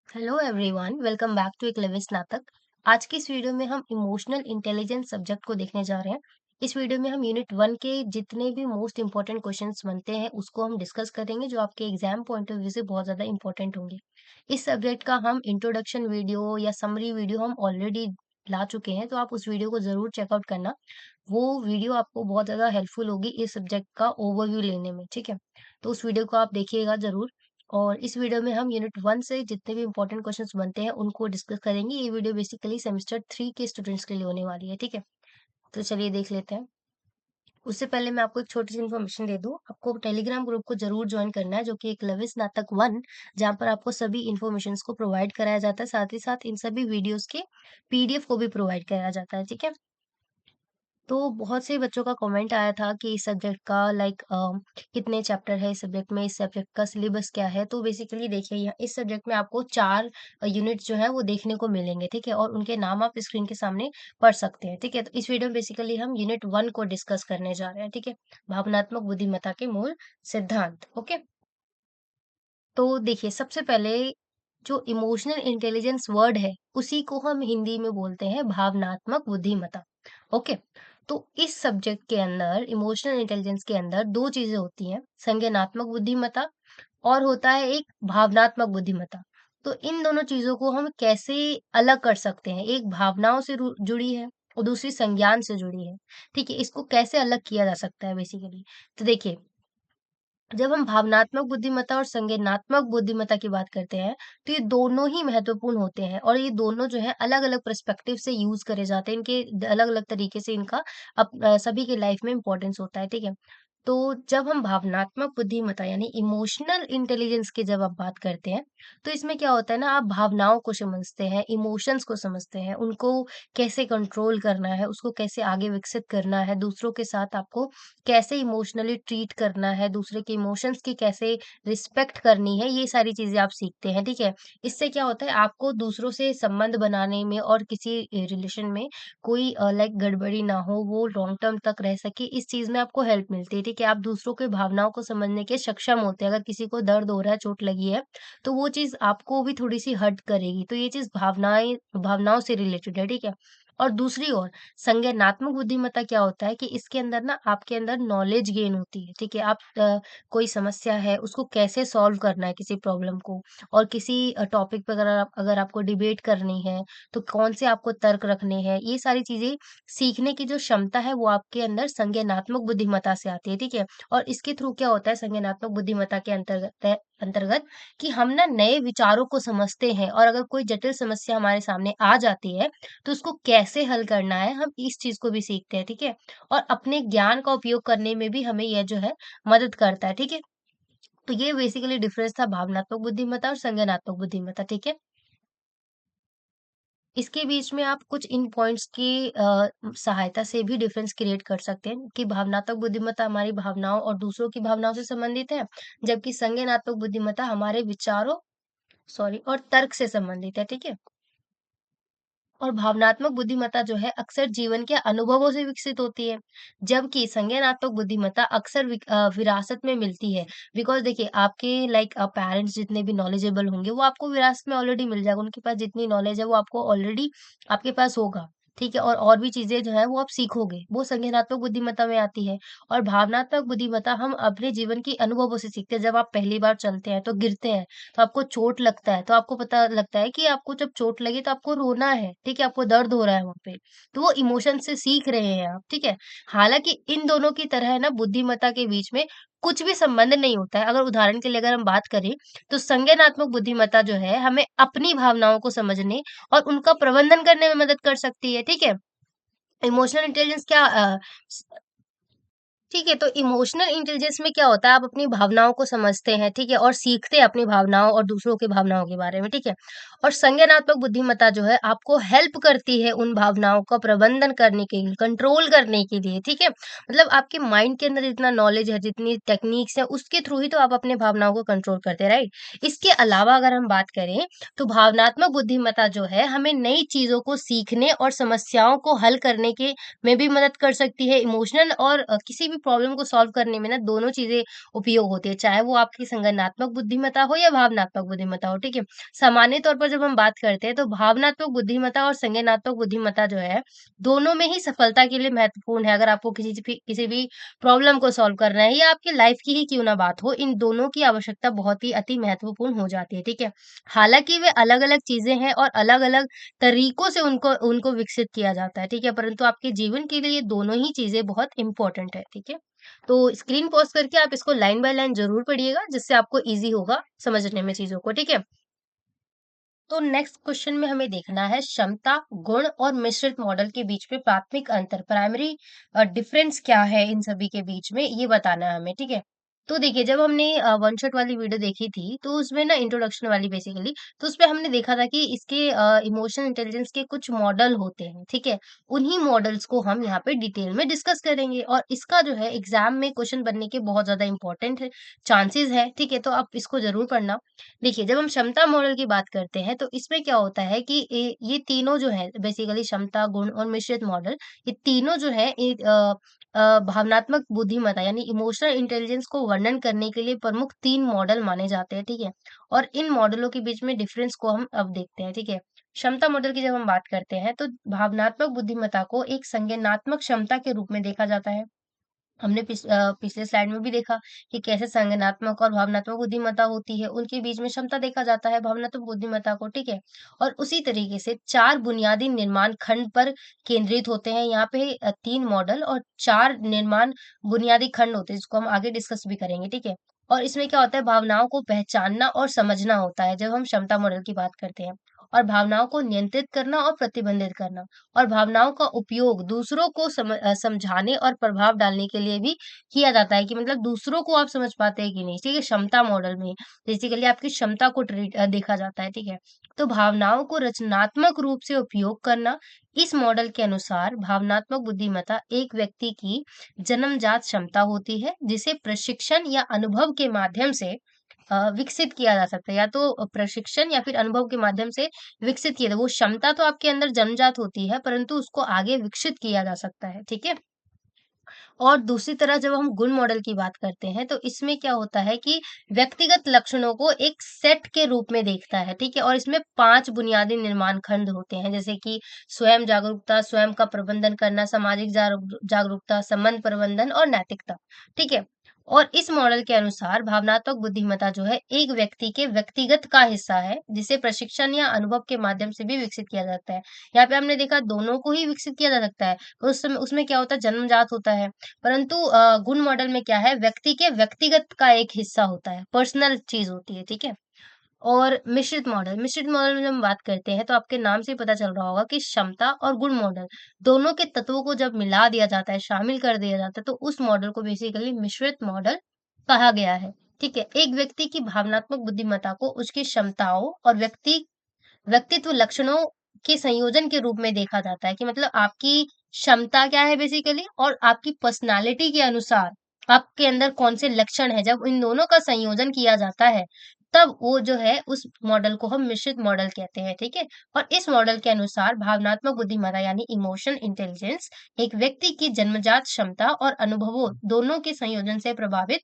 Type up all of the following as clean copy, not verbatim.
Hello everyone, welcome back to एक लेवे स्नातक। आज की इस वीडियो में हम इमोशनल इंटेलिजेंस सब्जेक्ट को देखने जा रहे हैं। इस वीडियो में हम यूनिट 1 के जितने भी मोस्ट इंपॉर्टेंट क्वेश्चंस बनते हैं उसको हम डिस्कस करेंगे, जो आपके एग्जाम पॉइंट ऑफ व्यू से बहुत ज़्यादा इंपॉर्टेंट होंगे। इस सब्जेक्ट का हम इंट्रोडक्शन वीडियो या समरी वीडियो हम ऑलरेडी ला चुके हैं, तो आप उस वीडियो को ज़रूर चेकआउट करना। वो वीडियो आपको बहुत ज़्यादा हेल्पफुल होगी इस सब्जेक्ट का ओवरव्यू लेने में, ठीक है? तो उस वीडियो को आप देखिएगा ज़रूर। और इस वीडियो में हम यूनिट 1 से जितने भी इंपॉर्टेंट क्वेश्चंस बनते हैं उनको डिस्कस करेंगे। ये वीडियो बेसिकली सेमेस्टर 3 के स्टूडेंट्स के लिए होने वाली है, ठीक है? तो चलिए देख लेते हैं। उससे पहले मैं आपको एक छोटी-सी इन्फॉर्मेशन दे दूँ। आपको टेलीग्राम ग्रुप को ज़रूर जॉइन करना है, जो कि एक लविश स्नातक 1, जहाँ पर आपको सभी इन्फॉर्मेशंस को प्रोवाइड कराया जाता है। साथ ही साथ इन सभी वीडियोज़ के पीडीएफ को भी प्रोवाइड कराया जाता है, ठीक है? तो बहुत से बच्चों का कमेंट आया था कि इस सब्जेक्ट का कितने चैप्टर है इस सब्जेक्ट में, इस सब्जेक्ट का सिलेबस क्या है। तो बेसिकली देखिए, इस सब्जेक्ट में आपको 4 यूनिट जो है वो देखने को मिलेंगे, ठीक है? और उनके नाम आप स्क्रीन के सामने पढ़ सकते हैं, ठीक है? तो इस वीडियो में बेसिकली हम यूनिट 1 को डिस्कस करने जा रहे हैं, ठीक है? भावनात्मक बुद्धिमत्ता के मूल सिद्धांत, ओके? तो देखिए, सबसे पहले जो इमोशनल इंटेलिजेंस वर्ड है, उसी को हम हिंदी में बोलते हैं भावनात्मक बुद्धिमत्ता। ओके? तो इस सब्जेक्ट के अंदर इमोशनल इंटेलिजेंस के अंदर 2 चीज़ें होती हैं, संज्ञानात्मक बुद्धिमत्ता और होता है एक भावनात्मक बुद्धिमत्ता। तो इन दोनों चीज़ों को हम कैसे अलग कर सकते हैं? एक भावनाओं से जुड़ी है और दूसरी संज्ञान से जुड़ी है। ठीक है? इसको कैसे अलग किया जा सकता है बेसिकली? तो देखिए, जब हम भावनात्मक बुद्धिमत्ता और संज्ञानात्मक बुद्धिमत्ता की बात करते हैं, तो ये दोनों ही महत्वपूर्ण होते हैं और ये दोनों जो है अलग-अलग पर्सपेक्टिव से यूज़ करे जाते हैं। इनके अलग-अलग तरीके से इनका सभी की लाइफ में इम्पोर्टेंस होता है, ठीक है? तो जब हम भावनात्मक बुद्धिमत्ता यानी इमोशनल इंटेलिजेंस की जब आप बात करते हैं, तो इसमें क्या होता है ना, आप भावनाओं को समझते हैं, इमोशंस को समझते हैं, उनको कैसे कंट्रोल करना है, उसको कैसे आगे विकसित करना है, दूसरों के साथ आपको कैसे इमोशनली ट्रीट करना है, दूसरे के इमोशंस की कैसे रिस्पेक्ट करनी है, ये सारी चीज़ें आप सीखते हैं, ठीक है? इससे क्या होता है, आपको दूसरों से संबंध बनाने में और किसी रिलेशन में कोई गड़बड़ी ना हो, वो लॉन्ग टर्म तक रह सके, इस चीज़ में आपको हेल्प मिलती है, ठीक है? आप दूसरों की भावनाओं को समझने के सक्षम होते हैं। अगर किसी को दर्द हो रहा है, चोट लगी है, तो वो चीज़ आपको भी थोड़ी-सी हर्ट करेगी। तो ये चीज़ भावनाओं से रिलेटेड है, ठीक है? और दूसरी ओर संज्ञानात्मक बुद्धिमत्ता क्या होता है कि इसके अंदर ना आपके अंदर नॉलेज गेन होती है, ठीक है? कोई समस्या है, उसको कैसे सॉल्व करना है किसी प्रॉब्लम को, और किसी टॉपिक पे अगर आपको डिबेट करनी है, तो कौन से आपको तर्क रखने हैं, ये सारी चीज़ें सीखने की जो क्षमता है वो आपके अंदर संज्ञानात्मक बुद्धिमत्ता से आती है, ठीक है? और इसके थ्रू क्या होता है संज्ञानात्मक बुद्धिमत्ता के अंतर्गत कि हम ना नए विचारों को समझते हैं, और अगर कोई जटिल समस्या हमारे सामने आ जाती है, तो उसको कैसे हल करना है, हम इस चीज़ को भी सीखते हैं, ठीक है? और अपने ज्ञान का उपयोग करने में भी हमें यह जो है मदद करता है, ठीक है? तो ये बेसिकली डिफरेंस था भावनात्मक बुद्धिमत्ता और संज्ञानात्मक बुद्धिमत्ता, ठीक है? इसके बीच में आप कुछ इन पॉइंट्स की सहायता से भी डिफरेंस क्रिएट कर सकते हैं कि भावनात्मक बुद्धिमत्ता हमारी भावनाओं और दूसरों की भावनाओं से संबंधित है, जबकि संज्ञानात्मक बुद्धिमत्ता हमारे विचारों और तर्क से संबंधित है, ठीक है? और भावनात्मक बुद्धिमत्ता जो है अक्सर जीवन के अनुभवों से विकसित होती है, जबकि संज्ञानात्मक बुद्धिमत्ता अक्सर विरासत में मिलती है। बिकॉज़ देखिए, आपके पेरेंट्स जितने भी नॉलेजेबल होंगे, वो आपको विरासत में ऑलरेडी मिल जाएगा। उनके पास जितनी नॉलेज है वो आपको ऑलरेडी आपके पास होगा, ठीक है? और भी चीज़ें जो हैं वो आप सीखोगे, वो संज्ञानात्मक बुद्धिमत्ता में आती है। और भावनात्मक बुद्धिमत्ता हम अपने जीवन के अनुभवों से सीखते हैं। जब आप पहली बार चलते हैं तो गिरते हैं, तो आपको चोट लगता है, तो आपको पता लगता है कि आपको जब चोट लगी तो आपको रोना है, ठीक है? आपको दर्द हो रहा है वहाँ पे। तो वो इमोशन से सीख रहे हैं आप, ठीक है? हालाँकि इन दोनों की तरह ना बुद्धिमत्ता के बीच में कुछ भी संबंध नहीं होता है। अगर उदाहरण के लिए अगर हम बात करें, तो संज्ञानात्मक बुद्धिमत्ता जो है हमें अपनी भावनाओं को समझने और उनका प्रबंधन करने में मदद कर सकती है, ठीक है? इमोशनल इंटेलिजेंस ठीक है, तो इमोशनल इंटेलिजेंस में क्या होता है, आप अपनी भावनाओं को समझते हैं, ठीक है? और सीखते हैं अपनी भावनाओं और दूसरों की भावनाओं के बारे में, ठीक है? और संज्ञानात्मक बुद्धिमत्ता जो है आपको हेल्प करती है उन भावनाओं का प्रबंधन करने के लिए, कंट्रोल करने के लिए, ठीक है? मतलब आपके माइंड के अंदर जितना नॉलेज है, जितनी टेक्निक्स है, उसके थ्रू ही तो आप अपने भावनाओं को कंट्रोल करते हैं, राइट? इसके अलावा अगर हम बात करें, तो भावनात्मक बुद्धिमत्ता जो है हमें नई चीज़ों को सीखने और समस्याओं को हल करने के में भी मदद कर सकती है। इमोशनल और किसी भी भी प्रॉब्लम को सॉल्व करने में ना दोनों चीज़ें उपयोग होती है, चाहे वो आपकी संज्ञानात्मक बुद्धिमत्ता हो या भावनात्मक बुद्धिमत्ता हो, ठीक है? सामान्य तौर पर जब हम बात करते हैं तो भावनात्मक बुद्धिमत्ता और संज्ञानात्मक बुद्धिमत्ता जो है, दोनों में ही सफलता के लिए महत्वपूर्ण है। अगर आपको किसी भी प्रॉब्लम को सॉल्व करना है या आपकी लाइफ की ही क्यों ना बात हो, इन दोनों की आवश्यकता बहुत ही अति महत्वपूर्ण हो जाती है, ठीक है? हालाँकि वे अलग-अलग चीज़ें हैं और अलग-अलग तरीकों से उनको उनको विकसित किया जाता है, ठीक है? परंतु आपके जीवन के लिए दोनों ही चीज़ें बहुत इम्पोर्टेंट है, ठीक है? तो स्क्रीन पॉज़ करके आप इसको लाइन बाय लाइन ज़रूर पढ़िएगा, जिससे आपको ईज़ी होगा समझने में चीज़ों को, ठीक है? तो नेक्स्ट क्वेश्चन में हमें देखना है क्षमता, गुण और मिश्रित मॉडल के बीच में प्राथमिक अंतर, प्राइमरी डिफरेंस क्या है इन सभी के बीच में, ये बताना है हमें, ठीक है? तो देखिए, जब हमने वन शॉट वाली वीडियो देखी थी, तो उसमें ना इंट्रोडक्शन वाली बेसिकली, तो उसमें हमने देखा था कि इसके इमोशनल इंटेलिजेंस के कुछ मॉडल होते हैं, ठीक है? उन्हीं मॉडल्स को हम यहाँ पे डिटेल में डिस्कस करेंगे और इसका जो है एग्जाम में क्वेश्चन बनने के बहुत ज़्यादा इंपॉर्टेंट है, चांसेस है, ठीक है? तो आप इसको ज़रूर पढ़ना। देखिए, जब हम क्षमता मॉडल की बात करते हैं, तो इसमें क्या होता है कि ये तीनों जो हैं बेसिकली क्षमता, गुण और मिश्रित मॉडल, ये तीनों जो है एक भावनात्मक बुद्धिमत्ता यानी इमोशनल इंटेलिजेंस को वर्णन करने के लिए प्रमुख 3 मॉडल माने जाते हैं, ठीक है? और इन मॉडलों के बीच में डिफरेंस को हम अब देखते हैं, ठीक है? क्षमता मॉडल की जब हम बात करते हैं, तो भावनात्मक बुद्धिमत्ता को एक संज्ञानात्मक क्षमता के रूप में देखा जाता है। हमने पिछले स्लाइड में भी देखा कि कैसे संज्ञानात्मक और भावनात्मक बुद्धिमत्ता होती है, उनके बीच में क्षमता देखा जाता है भावनात्मक बुद्धिमत्ता को, ठीक है? और उसी तरीके से 4 बुनियादी निर्माण खंड पर केंद्रित होते हैं। यहाँ पे 3 मॉडल और 4 निर्माण बुनियादी खंड होते हैं, जिसको हम आगे डिस्कस भी करेंगे, ठीक है? और इसमें क्या होता है, भावनाओं को पहचानना और समझना होता है, जब हम क्षमता मॉडल की बात करते हैं। और भावनाओं को नियंत्रित करना और प्रतिबंधित करना। और भावनाओं का उपयोग दूसरों को समझाने और प्रभाव डालने के लिए भी किया जाता है कि मतलब दूसरों को आप समझ पाते हैं कि नहीं, ठीक है? क्षमता मॉडल में बेसिकली आपकी क्षमता को देखा जाता है, ठीक है? तो भावनाओं को रचनात्मक रूप से उपयोग करना, इस मॉडल के अनुसार भावनात्मक बुद्धिमत्ता एक व्यक्ति की जन्मजात क्षमता होती है, जिसे प्रशिक्षण या अनुभव के माध्यम से विकसित किया जा सकता है, या तो प्रशिक्षण या फिर अनुभव के माध्यम से विकसित किया था। वो क्षमता तो आपके अंदर जन्मजात होती है, परंतु उसको आगे विकसित किया जा सकता है, ठीक है? और दूसरी तरफ जब हम गुण मॉडल की बात करते हैं, तो इसमें क्या होता है कि व्यक्तिगत लक्षणों को एक सेट के रूप में देखता है, ठीक है? और इसमें 5 बुनियादी निर्माण खंड होते हैं, जैसे कि स्वयं जागरूकता, स्वयं का प्रबंधन करना, सामाजिक जागरूकता, संबंध प्रबंधन और नैतिकता, ठीक है? और इस मॉडल के अनुसार भावनात्मक बुद्धिमत्ता जो है एक व्यक्ति के व्यक्तिगत का हिस्सा है, जिसे प्रशिक्षण या अनुभव के माध्यम से भी विकसित किया जाता है। यहाँ पे हमने देखा दोनों को ही विकसित किया जा सकता है, उस समय उसमें क्या होता है, जन्मजात होता है। परंतु गुण मॉडल में क्या है, व्यक्ति के व्यक्तिगत का एक हिस्सा होता है, पर्सनल चीज़ होती है, ठीक है? और मिश्रित मॉडल में जब हम बात करते हैं, तो आपके नाम से ही पता चल रहा होगा कि क्षमता और गुण मॉडल दोनों के तत्वों को जब मिला दिया जाता है, शामिल कर दिया जाता है, तो उस मॉडल को बेसिकली मिश्रित मॉडल कहा गया है, ठीक है? एक व्यक्ति की भावनात्मक बुद्धिमत्ता को उसकी क्षमताओं और व्यक्तित्व लक्षणों के संयोजन के रूप में देखा जाता है कि मतलब आपकी क्षमता क्या है बेसिकली और आपकी पर्सनालिटी के अनुसार आपके अंदर कौन से लक्षण है, जब इन दोनों का संयोजन किया जाता है, तब वो जो है उस मॉडल को हम मिश्रित मॉडल कहते हैं, ठीक है? और इस मॉडल के अनुसार भावनात्मक बुद्धिमत्ता यानी इमोशनल इंटेलिजेंस एक व्यक्ति की जन्मजात क्षमता और अनुभवों दोनों के संयोजन से प्रभावित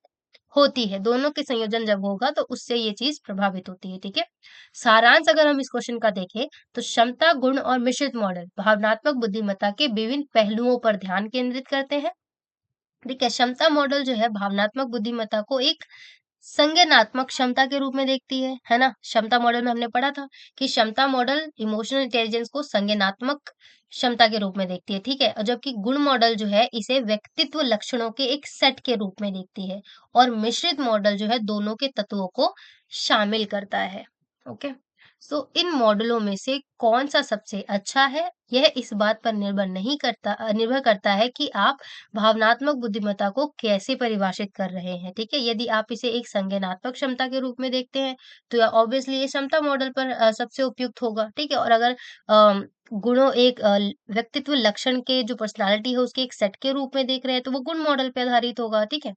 होती है। दोनों के संयोजन जब होगा तो उससे ये चीज़ प्रभावित होती है, ठीक है? सारांश अगर हम इस क्वेश्चन का देखें, तो क्षमता, गुण और मिश्रित मॉडल भावनात्मक बुद्धिमत्ता के विभिन्न पहलुओं पर ध्यान केंद्रित करते हैं। ठीक है, क्षमता मॉडल जो है भावनात्मक बुद्धिमत्ता को एक संज्ञानात्मक क्षमता के रूप में देखती है ना? क्षमता मॉडल में हमने पढ़ा था कि क्षमता मॉडल इमोशनल इंटेलिजेंस को संज्ञानात्मक क्षमता के रूप में देखती है, ठीक है? और जबकि गुण मॉडल जो है इसे व्यक्तित्व लक्षणों के एक सेट के रूप में देखती है और मिश्रित मॉडल जो है दोनों के तत्वों को शामिल करता है। ओके? सो इन मॉडलों में से कौन-सा सबसे अच्छा है, यह इस बात पर निर्भर करता है कि आप भावनात्मक बुद्धिमत्ता को कैसे परिभाषित कर रहे हैं, ठीक है? यदि आप इसे एक संज्ञानात्मक क्षमता के रूप में देखते हैं, तो ऑब्वियसली ये क्षमता मॉडल पर सबसे उपयुक्त होगा, ठीक है? और अगर अ, गुणों एक व्यक्तित्व लक्षण के जो पर्सनैलिटी है उसके एक सेट के रूप में देख रहे हैं, तो वो गुण मॉडल पे आधारित होगा, ठीक है?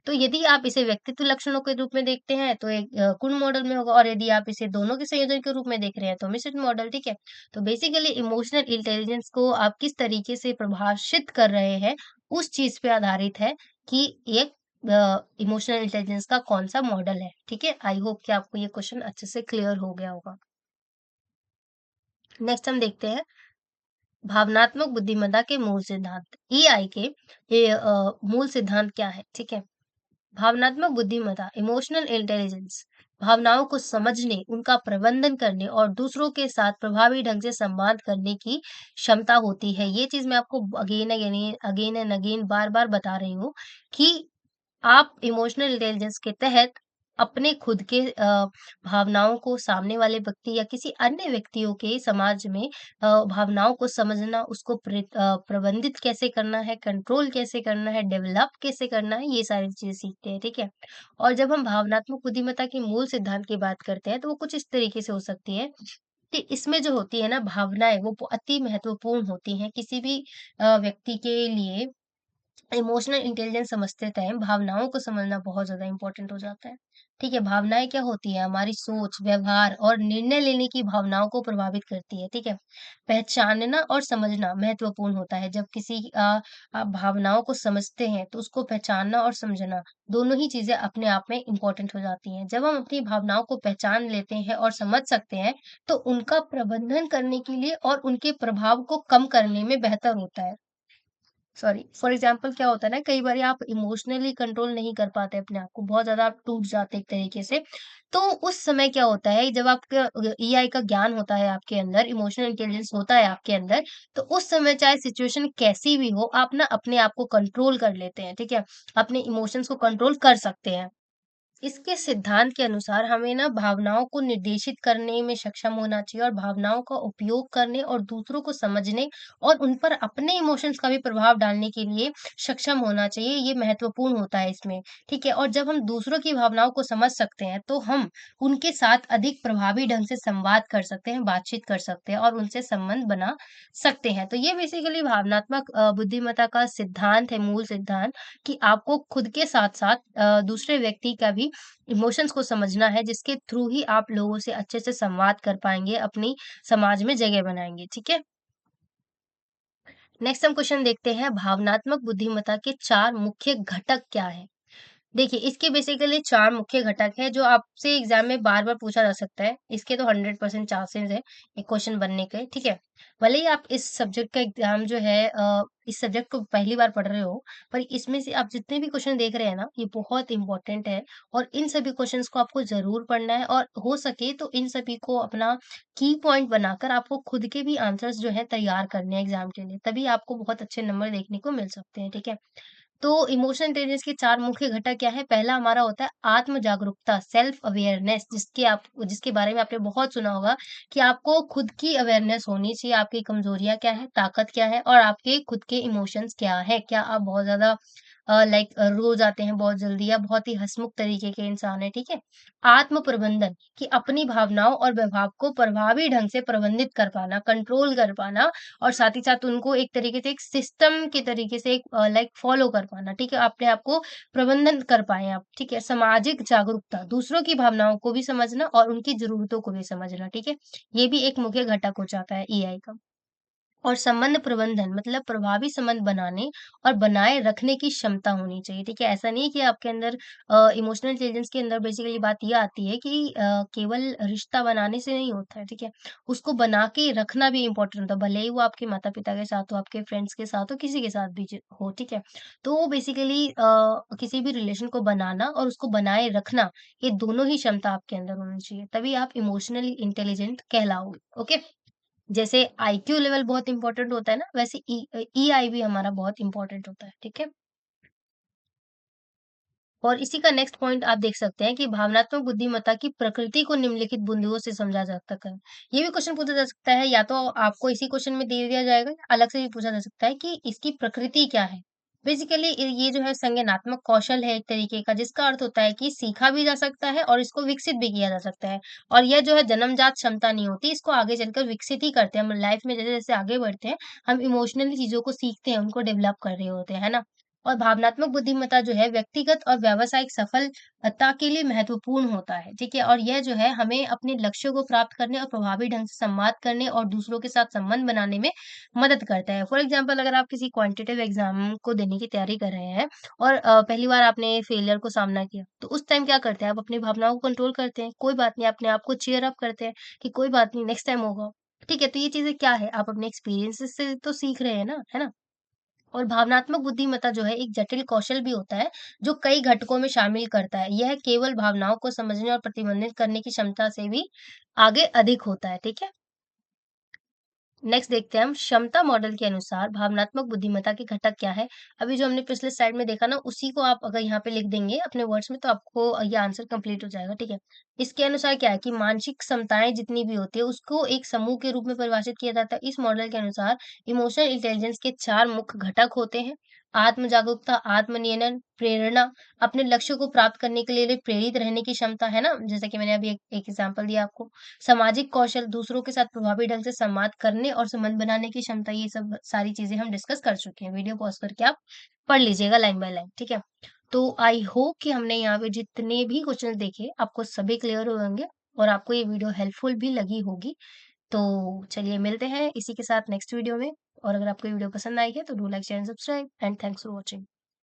तो यदि आप इसे व्यक्तित्व लक्षणों के रूप में देखते हैं, तो एक गुण मॉडल में होगा और यदि आप इसे दोनों के संयोजन के रूप में देख रहे हैं, तो मिश्रित मॉडल, ठीक है? तो बेसिकली इमोशनल इंटेलिजेंस को आप किस तरीके से परिभाषित कर रहे हैं, उस चीज़ पे आधारित है कि ये इमोशनल इंटेलिजेंस का कौन-सा मॉडल है, ठीक है? आई होप कि आपको ये क्वेश्चन अच्छे से क्लियर हो गया होगा। नेक्स्ट हम देखते हैं भावनात्मक बुद्धिमत्ता के मूल सिद्धांत। ईआई के मूल सिद्धांत क्या है, ठीक है? भावनात्मक बुद्धिमत्ता इमोशनल इंटेलिजेंस भावनाओं को समझने, उनका प्रबंधन करने और दूसरों के साथ प्रभावी ढंग से संवाद करने की क्षमता होती है। ये चीज़ मैं आपको अगेन एंड अगेन बार-बार बता रही हूँ कि आप इमोशनल इंटेलिजेंस के तहत अपने खुद के भावनाओं को सामने वाले व्यक्ति या किसी अन्य व्यक्तियों के समाज में भावनाओं को समझना, उसको प्रबंधित कैसे करना है, कंट्रोल कैसे करना है, डेवलप कैसे करना है, ये सारी चीज़ें सीखते हैं, ठीक है? और जब हम भावनात्मक बुद्धिमत्ता के मूल सिद्धांत की बात करते हैं, तो वो कुछ इस तरीके से हो सकती है कि इसमें जो होती है ना भावनाएँ, वो अति महत्वपूर्ण होती हैं किसी भी व्यक्ति के लिए इमोशनल इंटेलिजेंस समझते टाइम भावनाओं को समझना बहुत ज़्यादा इम्पोर्टेंट हो जाता है। ठीक है? भावनाएँ क्या होती हैं? हमारी सोच, व्यवहार और निर्णय लेने की भावनाओं को प्रभावित करती है, ठीक है? पहचानना और समझना महत्वपूर्ण होता है। जब किसी आप भावनाओं को समझते हैं, तो उसको पहचानना और समझना, दोनों ही चीज़ें अपने आप में इम्पोर्टेंट हो जाती हैं। जब हम अपनी भावनाओं को पहचान लेते हैं और समझ सकते हैं, तो उनका प्रबंधन करने के लिए और उनके प्रभाव को कम करने में बेहतर होता है। सॉरी फॉर एग्जांपल क्या होता है ना कई बारी आप इमोशनली कंट्रोल नहीं कर पाते अपने आप को बहुत ज्यादा आप टूट जाते एक तरीके से तो उस समय क्या होता है जब आपका ईआई का ज्ञान होता है आपके अंदर इमोशनल इंटेलिजेंस होता है आपके अंदर तो उस समय चाहे सिचुएशन कैसी भी हो आप ना अपने आप को कंट्रोल कर लेते हैं ठीक है अपने इमोशंस को कंट्रोल कर सकते हैं इसके सिद्धांत के अनुसार हमें ना भावनाओं को निर्देशित करने में सक्षम होना चाहिए और भावनाओं का उपयोग करने और दूसरों को समझने और उन पर अपने इमोशंस का भी प्रभाव डालने के लिए सक्षम होना चाहिए ये महत्वपूर्ण होता है इसमें ठीक है और जब हम दूसरों की भावनाओं को समझ सकते हैं तो हम उनके साथ अधिक प्रभावी ढंग से संवाद कर सकते हैं बातचीत कर सकते हैं और उनसे संबंध बना सकते हैं तो ये बेसिकली भावनात्मक बुद्धिमत्ता का सिद्धांत है मूल सिद्धांत कि आपको खुद के साथ-साथ दूसरे व्यक्ति का भी इमोशंस को समझना है, जिसके थ्रू ही आप लोगों से अच्छे से संवाद कर पाएँगे, अपनी समाज में जगह बनाएँगे, ठीक है? नेक्स्ट हम क्वेश्चन देखते हैं, भावनात्मक बुद्धिमत्ता के 4 मुख्य घटक क्या हैं? देखिए, इसके बेसिकली 4 मुख्य घटक हैं जो आपसे एग्ज़ाम में बार-बार पूछा जा सकता है। इसके तो 100% चांसेज़ है, ये क्वेश्चन बनने के, ठीक है? भले ही आप इस सब्जेक्ट का एग्ज़ाम जो है इस सब्जेक्ट को पहली बार पढ़ रहे हो, पर इसमें से आप जितने भी क्वेश्चन देख रहे हैं ना, ये बहुत इम्पोर्टेंट है और इन सभी क्वेश्चन्स को आपको ज़रूर पढ़ना है और हो सके तो इन सभी को अपना की पॉइंट बनाकर आपको खुद के भी आंसर्स जो है तैयार करने हैं एग्ज़ाम के लिए, तभी आपको बहुत अच्छे नंबर देखने को मिल सकते हैं, ठीक है? तो इमोशनल इंटेलिजेंस के 4 मुख्य घटक क्या है? पहला हमारा होता है आत्म जागरूकता, सेल्फ अवेयरनेस जिसके बारे में आपने बहुत सुना होगा कि आपको खुद की अवेयरनेस होनी चाहिए, आपकी कमज़ोरियाँ क्या हैं, ताकत क्या है और आपके खुद के इमोशंस क्या हैं। क्या आप बहुत ज़्यादा रो जाते हैं बहुत जल्दी या बहुत ही हँसमुख तरीके के इंसान हैं, ठीक है? आत्म प्रबंधन कि अपनी भावनाओं और व्यवहार को प्रभावी ढंग से प्रबंधित कर पाना, कंट्रोल कर पाना और साथ ही साथ उनको एक तरीके से एक सिस्टम के तरीके से फॉलो कर पाना, ठीक है? अपने आप को प्रबंधन कर पाएँ आप, ठीक है? सामाजिक जागरूकता, दूसरों की भावनाओं को भी समझना और उनकी ज़रूरतों को भी समझना, ठीक है? ये भी एक मुख्य घटक हो जाता है ईआई का। और संबंध प्रबंधन मतलब प्रभावी संबंध बनाने और बनाए रखने की क्षमता होनी चाहिए, ठीक है? ऐसा नहीं कि आपके अंदर इमोशनल इंटेलिजेंस के अंदर बेसिकली बात ये आती है कि केवल रिश्ता बनाने से नहीं होता है, ठीक है? उसको बना के रखना भी इम्पोर्टेंट होता है, भले ही वो आपके माता-पिता के साथ हो, आपके फ्रेंड्स के साथ हो, किसी के साथ भी हो, ठीक है? तो बेसिकली किसी भी रिलेशन को बनाना और उसको बनाए रखना, ये दोनों ही क्षमता आपके अंदर होनी चाहिए, तभी आप इमोशनली इंटेलिजेंट कहलाओगे, ओके? जैसे आईक्यू लेवल बहुत इम्पोर्टेंट होता है ना, वैसे ईआई भी हमारा बहुत इम्पोर्टेंट होता है, ठीक है? और इसी का नेक्स्ट पॉइंट आप देख सकते हैं कि भावनात्मक बुद्धिमत्ता की प्रकृति को निम्नलिखित बिंदुओं से समझा जा सकता है। ये भी क्वेश्चन पूछा जा सकता है या तो आपको इसी क्वेश्चन में दे दिया जाएगा या अलग से भी पूछा जा सकता है कि इसकी प्रकृति क्या है? बेसिकली ये जो है संज्ञानात्मक कौशल है एक तरीके का जिसका अर्थ होता है कि सीखा भी जा सकता है और इसको विकसित भी किया जा सकता है। और यह जो है जन्मजात क्षमता नहीं होती, इसको आगे चलकर विकसित ही करते हैं। हम लाइफ में जैसे-जैसे आगे बढ़ते हैं, हम इमोशनली चीज़ों को सीखते हैं, उनको डेवलप कर रहे होते हैं, है ना? और भावनात्मक बुद्धिमत्ता जो है व्यक्तिगत और व्यावसायिक सफलता के लिए महत्वपूर्ण होता है, ठीक है? और यह जो है हमें अपने लक्ष्यों को प्राप्त करने और प्रभावी ढंग से संवाद करने और दूसरों के साथ संबंध बनाने में मदद करता है। फॉर एग्जाम्पल अगर आप किसी क्वांटिटेटिव एग्जाम को देने की तैयारी कर रहे हैं और पहली बार आपने फेलियर को सामना किया, तो उस टाइम क्या करते हैं? आप अपनी भावनाओं को कंट्रोल करते हैं, कोई बात नहीं, अपने आप को चीयर अप करते हैं कि कोई बात नहीं, नेक्स्ट टाइम होगा। ठीक है? तो ये चीज़ें क्या है? आप अपने एक्सपीरियंसेस से तो सीख रहे हैं ना, है ना? और भावनात्मक बुद्धिमत्ता जो है एक जटिल कौशल भी होता है, जो कई घटकों में शामिल करता है। यह केवल भावनाओं को समझने और प्रतिबंधित करने की क्षमता से भी आगे अधिक होता है, ठीक है? नेक्स्ट देखते हैं हम क्षमता मॉडल के अनुसार भावनात्मक बुद्धिमत्ता के घटक क्या है। अभी जो हमने पिछले स्लाइड में देखा ना, उसी को आप अगर यहाँ पे लिख देंगे अपने वर्ड्स में, तो आपको ये आंसर कंप्लीट हो जाएगा, ठीक है? इसके अनुसार क्या है कि मानसिक क्षमताएं जितनी भी होती है उसको एक समूह के रूप में परिभाषित किया जाता है। इस मॉडल के अनुसार इमोशनल इंटेलिजेंस के 4 मुख्य घटक होते हैं। आत्म जागरूकता, आत्म नियमन, प्रेरणा, अपने लक्ष्य को प्राप्त करने के लिए प्रेरित रहने की क्षमता, है ना? जैसा कि मैंने अभी एक एग्जांपल दिया आपको। सामाजिक कौशल, दूसरों के साथ प्रभावी ढंग से संवाद करने और संबंध बनाने की क्षमता, ये सब सारी चीज़ें हम डिस्कस कर चुके हैं। वीडियो पॉज़ करके आप पढ़ लीजिएगा लाइन बाय लाइन, ठीक है? तो आई होप कि हमने यहाँ पे जितने भी क्वेश्चन देखे, आपको सभी क्लियर हुए होंगे और आपको ये वीडियो हेल्पफुल भी लगी होगी। तो चलिए मिलते हैं इसी के साथ नेक्स्ट वीडियो में, और अगर आपको ये वीडियो पसंद आई है तो do like, share and subscribe, and thanks for watching.